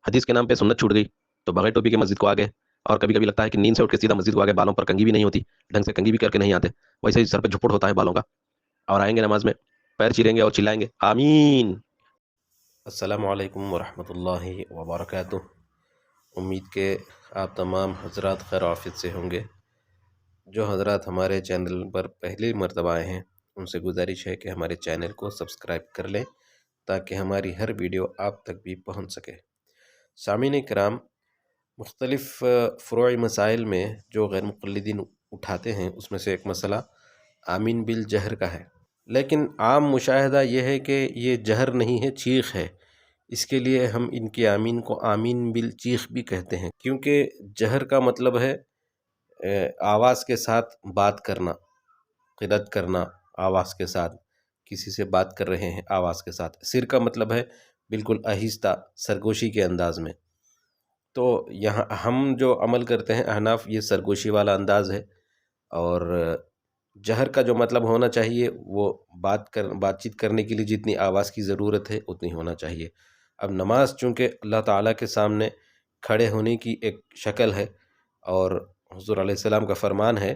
حدیث کے نام پہ سنت چھوٹ گئی تو بغیر ٹوپی کے مسجد کو آ گئے، اور کبھی کبھی لگتا ہے کہ نیند سے اٹھ کے سیدھا مسجد کو آ گئے، بالوں پر کنگھی بھی نہیں ہوتی، ڈھنگ سے کنگھی بھی کر کے نہیں آتے، ویسے ہی سر پہ جھپٹ ہوتا ہے بالوں کا، اور آئیں گے نماز میں پیر چیریں گے اور چلائیں گے آمین۔ السلام علیکم ورحمۃ اللہ وبرکاتہ۔ امید کہ آپ تمام حضرات خیر و عافیت سے ہوں گے۔ جو حضرات ہمارے چینل پر پہلی مرتبہ آئے ہیں ان سے گزارش ہے کہ ہمارے چینل کو سبسکرائب کر لیں تاکہ ہماری ہر ویڈیو آپ تک بھی پہنچ سکے۔ سامعین کرام، مختلف فروعی مسائل میں جو غیر مقلدین اٹھاتے ہیں اس میں سے ایک مسئلہ آمین بالجہر کا ہے، لیکن عام مشاہدہ یہ ہے کہ یہ جہر نہیں ہے، چیخ ہے۔ اس کے لیے ہم ان کی آمین کو آمین بالچیخ بھی کہتے ہیں، کیونکہ جہر کا مطلب ہے آواز کے ساتھ بات کرنا، قرأت کرنا، آواز کے ساتھ کسی سے بات کر رہے ہیں آواز کے ساتھ۔ سر کا مطلب ہے بالکل آہستہ سرگوشی کے انداز میں۔ تو یہاں ہم جو عمل کرتے ہیں احناف، یہ سرگوشی والا انداز ہے، اور جہر کا جو مطلب ہونا چاہیے وہ بات چیت کرنے کے لیے جتنی آواز کی ضرورت ہے اتنی ہونا چاہیے۔ اب نماز چونکہ اللہ تعالیٰ کے سامنے کھڑے ہونے کی ایک شکل ہے، اور حضور علیہ السلام کا فرمان ہے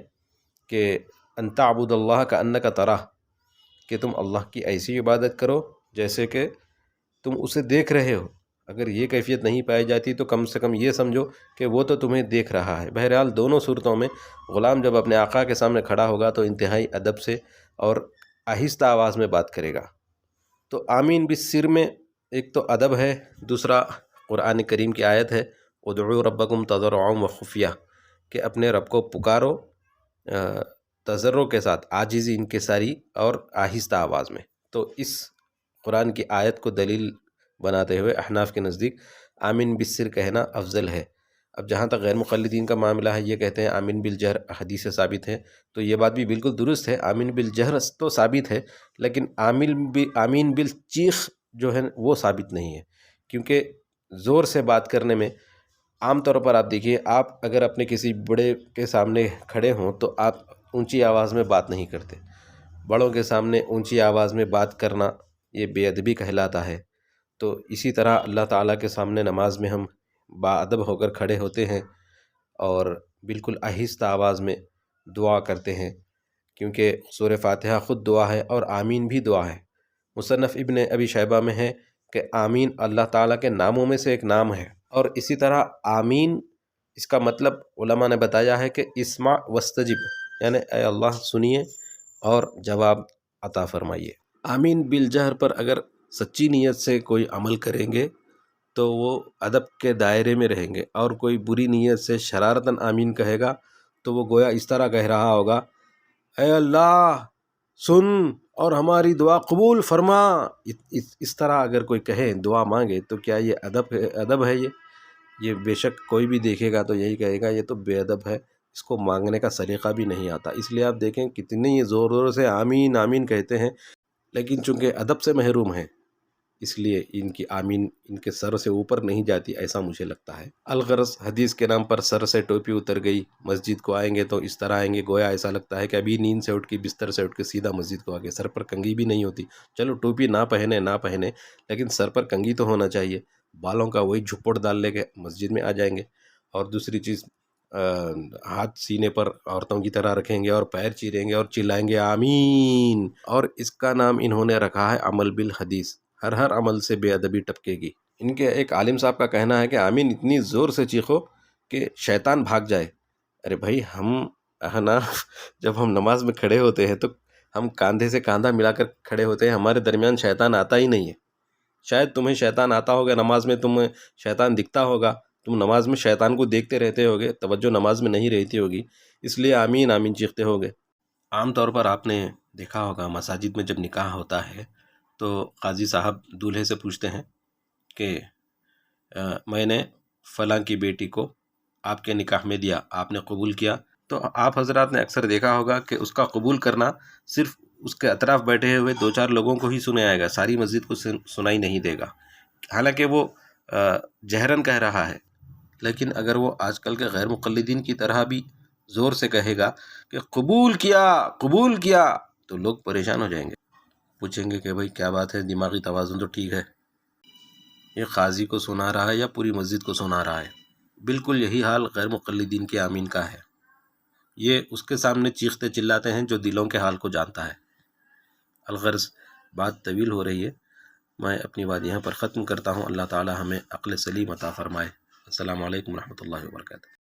کہ ان تعبد اللہ کانک تراہ، کہ تم اللہ کی ایسی عبادت کرو جیسے کہ تم اسے دیکھ رہے ہو۔ اگر یہ کیفیت نہیں پائی جاتی تو کم سے کم یہ سمجھو کہ وہ تو تمہیں دیکھ رہا ہے۔ بہرحال دونوں صورتوں میں غلام جب اپنے آقا کے سامنے کھڑا ہوگا تو انتہائی ادب سے اور آہستہ آواز میں بات کرے گا۔ تو آمین بالسر میں ایک تو ادب ہے، دوسرا قرآن کریم کی آیت ہے ادعوا ربکم تضرعا وخفیہ، کہ اپنے رب کو پکارو تضرع کے ساتھ، عاجزی انکساری اور آہستہ آواز میں۔ تو اس قرآن کی آیت کو دلیل بناتے ہوئے احناف کے نزدیک آمین بالسر کہنا افضل ہے۔ اب جہاں تک غیر مقلدین کا معاملہ ہے، یہ کہتے ہیں آمین بالجہر حدیث سے ثابت ہے، تو یہ بات بھی بالکل درست ہے، آمین بالجہر تو ثابت ہے، لیکن آمین بالچیخ جو ہے وہ ثابت نہیں ہے، کیونکہ زور سے بات کرنے میں عام طور پر آپ دیکھیے، آپ اگر اپنے کسی بڑے کے سامنے کھڑے ہوں تو آپ اونچی آواز میں بات نہیں کرتے۔ بڑوں کے سامنے اونچی آواز میں بات کرنا یہ بے ادبی کہلاتا ہے۔ تو اسی طرح اللہ تعالیٰ کے سامنے نماز میں ہم باادب ہو کر کھڑے ہوتے ہیں اور بالکل آہستہ آواز میں دعا کرتے ہیں، کیونکہ سورہ فاتحہ خود دعا ہے اور آمین بھی دعا ہے۔ مصنف ابن ابی شیبہ میں ہے کہ آمین اللہ تعالیٰ کے ناموں میں سے ایک نام ہے، اور اسی طرح آمین اس کا مطلب علماء نے بتایا ہے کہ اسمع واستجب، یعنی اے اللہ سنیے اور جواب عطا فرمائیے۔ آمین بالجہر پر اگر سچی نیت سے کوئی عمل کریں گے تو وہ ادب کے دائرے میں رہیں گے، اور کوئی بری نیت سے شرارتاً آمین کہے گا تو وہ گویا اس طرح کہہ رہا ہوگا اے اللہ سن اور ہماری دعا قبول فرما۔ اس طرح اگر کوئی کہے، دعا مانگے، تو کیا یہ ادب ہے؟ یہ بے شک کوئی بھی دیکھے گا تو یہی کہے گا یہ تو بے ادب ہے، اس کو مانگنے کا سلیقہ بھی نہیں آتا۔ اس لیے آپ دیکھیں کتنی یہ زور زور سے آمین آمین کہتے ہیں، لیکن چونکہ ادب سے محروم ہیں اس لیے ان کی آمین ان کے سر سے اوپر نہیں جاتی، ایسا مجھے لگتا ہے۔ الغرض حدیث کے نام پر سر سے ٹوپی اتر گئی، مسجد کو آئیں گے تو اس طرح آئیں گے گویا ایسا لگتا ہے کہ ابھی نیند سے اٹھ کے بستر سے اٹھ کے سیدھا مسجد کو آگے، سر پر کنگھی بھی نہیں ہوتی۔ چلو ٹوپی نہ پہنے لیکن سر پر کنگھی تو ہونا چاہیے، بالوں کا وہی جھپٹ ڈال لے کے مسجد میں آ جائیں گے۔ اور دوسری چیز، ہاتھ سینے پر عورتوں کی طرح رکھیں گے اور پیر چیریں گے اور چلائیں گے آمین، اور اس کا نام انہوں نے رکھا ہے عمل بالحدیث۔ ہر عمل سے بے ادبی ٹپکے گی۔ ان کے ایک عالم صاحب کا کہنا ہے کہ آمین اتنی زور سے چیخو کہ شیطان بھاگ جائے۔ ارے بھائی، ہم جب ہم نماز میں کھڑے ہوتے ہیں تو ہم کاندھے سے کاندھا ملا کر کھڑے ہوتے ہیں، ہمارے درمیان شیطان آتا ہی نہیں ہے۔ شاید تمہیں شیطان آتا ہوگا، نماز میں تمہیں شیطان دکھتا ہوگا، تم نماز میں شیطان کو دیکھتے رہتے ہوگے، توجہ نماز میں نہیں رہتی ہوگی، اس لیے آمین آمین چیختے ہوگے۔ عام طور پر آپ نے دیکھا ہوگا مساجد میں جب نکاح ہوتا ہے تو قاضی صاحب دولہے سے پوچھتے ہیں کہ میں نے فلاں کی بیٹی کو آپ کے نکاح میں دیا، آپ نے قبول کیا؟ تو آپ حضرات نے اکثر دیکھا ہوگا کہ اس کا قبول کرنا صرف اس کے اطراف بیٹھے ہوئے دو چار لوگوں کو ہی سنے آئے گا، ساری مسجد کو سنائی نہیں دے گا، حالانکہ وہ جہراً کہہ رہا ہے۔ لیکن اگر وہ آج کل کے غیر مقلدین کی طرح بھی زور سے کہے گا کہ قبول کیا، تو لوگ پریشان ہو جائیں گے، پوچھیں گے کہ بھائی کیا بات ہے، دماغی توازن تو ٹھیک ہے؟ یہ قاضی کو سنا رہا ہے یا پوری مسجد کو سنا رہا ہے؟ بالکل یہی حال غیر مقلدین کے آمین کا ہے. یہ اس کے سامنے چیختے چلاتے ہیں جو دلوں کے حال کو جانتا ہے. الغرض بات طویل ہو رہی ہے، میں اپنی بات یہاں پر ختم کرتا ہوں. اللہ تعالی ہمیں عقل سلیم عطا فرمائے. السلام علیکم ورحمۃ اللہ وبرکاتہ.